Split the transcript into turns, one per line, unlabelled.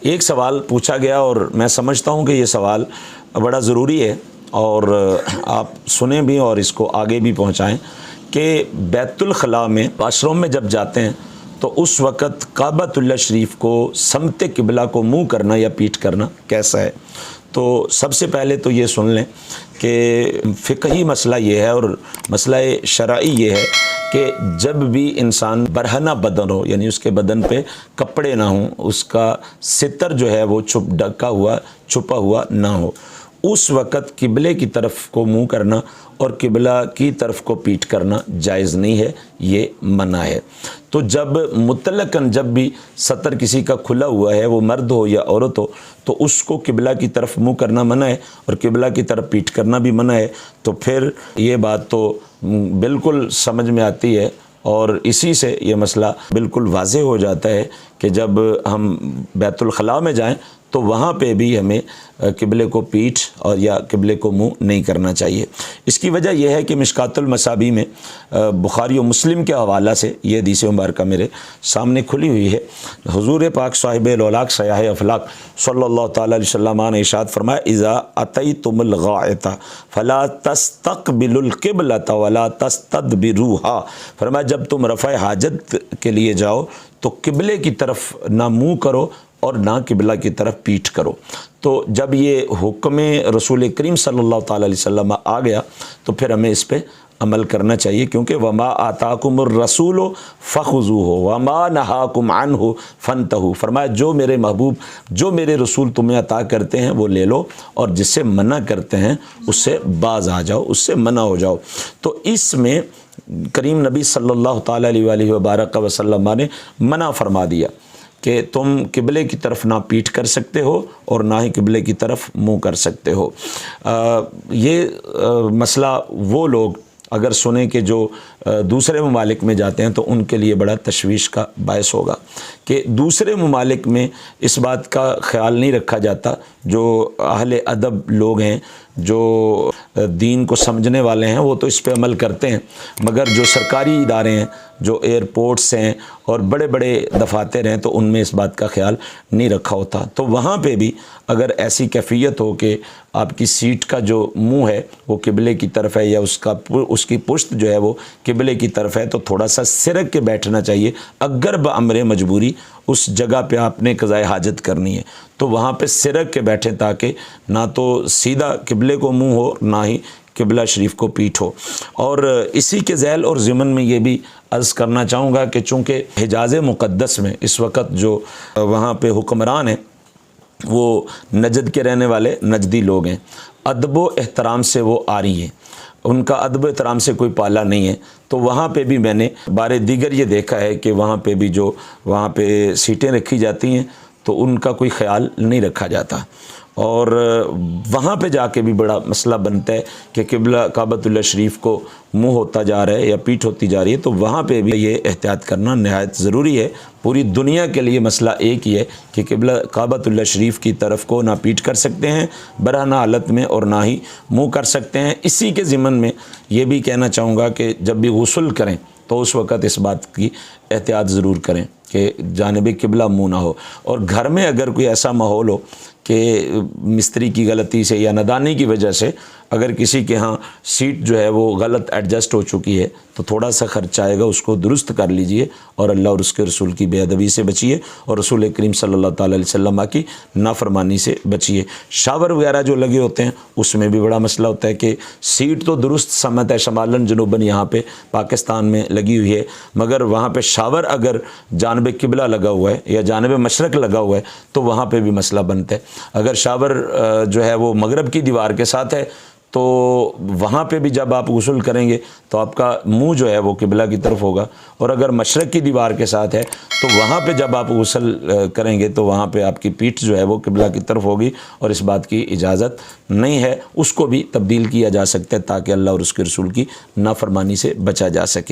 ایک سوال پوچھا گیا اور میں سمجھتا ہوں کہ یہ سوال بڑا ضروری ہے اور آپ سنیں بھی اور اس کو آگے بھی پہنچائیں کہ بیت الخلاء میں واش روم میں جب جاتے ہیں تو اس وقت کعبۃ اللہ شریف کو سمت قبلہ کو منہ کرنا یا پیٹھ کرنا کیسا ہے؟ تو سب سے پہلے تو یہ سن لیں کہ فقہی مسئلہ یہ ہے اور مسئلہ شرعی یہ ہے کہ جب بھی انسان برہنہ بدن ہو، یعنی اس کے بدن پہ کپڑے نہ ہوں، اس کا ستر جو ہے وہ چھپا ہوا نہ ہو، اس وقت قبلے کی طرف کو منہ کرنا اور قبلہ کی طرف کو پیٹھ کرنا جائز نہیں ہے، یہ منع ہے۔ تو جب مطلقاً جب بھی ستر کسی کا کھلا ہوا ہے، وہ مرد ہو یا عورت ہو، تو اس کو قبلہ کی طرف منہ کرنا منع ہے اور قبلہ کی طرف پیٹھ کرنا بھی منع ہے۔ تو پھر یہ بات تو بالکل سمجھ میں آتی ہے اور اسی سے یہ مسئلہ بالکل واضح ہو جاتا ہے کہ جب ہم بیت الخلاء میں جائیں تو وہاں پہ بھی ہمیں قبلے کو پیٹھ اور یا قبلے کو منہ نہیں کرنا چاہیے۔ اس کی وجہ یہ ہے کہ مشکوٰۃ المصابیح میں بخاری و مسلم کے حوالہ سے یہ حدیث مبارکہ میرے سامنے کھلی ہوئی ہے۔ حضور پاک صاحب الاولاق سیاح افلاق صلی اللہ تعالیٰ علیہ وسلم نے ارشاد فرمایا اذا اتیتم الغائط فلا تستقبلوا القبلۃ ولا تستدبروها، فرمایا جب تم رفع حاجت کے لیے جاؤ تو قبلے کی طرف نہ منہ کرو اور نہ قبلہ کی طرف پیٹھ کرو۔ تو جب یہ حکم رسول کریم صلی اللہ تعالیٰ علیہ وسلم آ گیا تو پھر ہمیں اس پہ عمل کرنا چاہیے، کیونکہ وما آتاکم الرسول فخذوہ وما نہاکم عنہ فانتہوا، فرمایا جو میرے محبوب، جو میرے رسول تمہیں عطا کرتے ہیں وہ لے لو اور جس سے منع کرتے ہیں اس سے باز آ جاؤ، اس سے منع ہو جاؤ۔ تو اس میں کریم نبی صلی اللہ تعالیٰ علیہ وآلہ وبارک وسلم نے منع فرما دیا کہ تم قبلے کی طرف نہ پیٹھ کر سکتے ہو اور نہ ہی قبلے کی طرف منہ کر سکتے ہو۔ یہ مسئلہ وہ لوگ اگر سنیں کہ جو دوسرے ممالک میں جاتے ہیں تو ان کے لیے بڑا تشویش کا باعث ہوگا کہ دوسرے ممالک میں اس بات کا خیال نہیں رکھا جاتا، جو اہل ادب لوگ ہیں، جو دین کو سمجھنے والے ہیں وہ تو اس پہ عمل کرتے ہیں، مگر جو سرکاری ادارے ہیں، جو ایئرپورٹس ہیں اور بڑے بڑے دفاتر ہیں تو ان میں اس بات کا خیال نہیں رکھا ہوتا۔ تو وہاں پہ بھی اگر ایسی کیفیت ہو کہ آپ کی سیٹ کا جو منہ ہے وہ قبلے کی طرف ہے یا اس کی پشت جو ہے وہ قبلے کی طرف ہے تو تھوڑا سا سرک کے بیٹھنا چاہیے۔ اگر بامر مجبوری اس جگہ پہ آپ نے قضائے حاجت کرنی ہے تو وہاں پہ سرک کے بیٹھیں تاکہ نہ تو سیدھا قبلے کو منہ ہو نہ ہی قبلہ شریف کو پیٹھ ہو۔ اور اسی کے ذیل اور ضمن میں یہ بھی عرض کرنا چاہوں گا کہ چونکہ حجاز مقدس میں اس وقت جو وہاں پہ حکمران ہیں وہ نجد کے رہنے والے نجدی لوگ ہیں، ادب و احترام سے وہ آری ہیں، ان کا ادب و احترام سے کوئی پالا نہیں ہے۔ تو وہاں پہ بھی میں نے بارے دیگر یہ دیکھا ہے کہ وہاں پہ بھی جو وہاں پہ سیٹیں رکھی جاتی ہیں تو ان کا کوئی خیال نہیں رکھا جاتا، اور وہاں پہ جا کے بھی بڑا مسئلہ بنتا ہے کہ قبلہ کعبۃ اللہ شریف کو منہ ہوتا جا رہا ہے یا پیٹھ ہوتی جا رہی ہے، تو وہاں پہ بھی یہ احتیاط کرنا نہایت ضروری ہے۔ پوری دنیا کے لیے مسئلہ ایک ہی ہے کہ قبلہ کعبۃ اللہ شریف کی طرف کو نہ پیٹھ کر سکتے ہیں برہنہ حالت میں اور نہ ہی منہ کر سکتے ہیں۔ اسی کے ضمن میں یہ بھی کہنا چاہوں گا کہ جب بھی غسل کریں تو اس وقت اس بات کی احتیاط ضرور کریں کہ جانب قبلہ منہ نہ ہو، اور گھر میں اگر کوئی ایسا ماحول ہو کہ مستری کی غلطی سے یا نادانی کی وجہ سے اگر کسی کے ہاں سیٹ جو ہے وہ غلط ایڈجسٹ ہو چکی ہے تو تھوڑا سا خرچ آئے گا، اس کو درست کر لیجئے اور اللہ اور اس کے رسول کی بے ادبی سے بچیے اور رسول کریم صلی اللہ تعالیٰ علیہ وسلم کی نافرمانی سے بچیے۔ شاور وغیرہ جو لگے ہوتے ہیں اس میں بھی بڑا مسئلہ ہوتا ہے کہ سیٹ تو درست سمت ہے شمالاً جنوباً یہاں پہ پاکستان میں لگی ہوئی ہے، مگر وہاں پہ شاور اگر جانب قبلہ لگا ہوا ہے یا جانب مشرق لگا ہوا ہے تو وہاں پہ بھی مسئلہ بنتا ہے۔ اگر شاور جو ہے وہ مغرب کی دیوار کے ساتھ ہے تو وہاں پہ بھی جب آپ غسل کریں گے تو آپ کا منہ جو ہے وہ قبلہ کی طرف ہوگا، اور اگر مشرق کی دیوار کے ساتھ ہے تو وہاں پہ جب آپ غسل کریں گے تو وہاں پہ آپ کی پیٹھ جو ہے وہ قبلہ کی طرف ہوگی، اور اس بات کی اجازت نہیں ہے۔ اس کو بھی تبدیل کیا جا سکتا ہے تاکہ اللہ اور اس کے رسول کی نافرمانی سے بچا جا سکے۔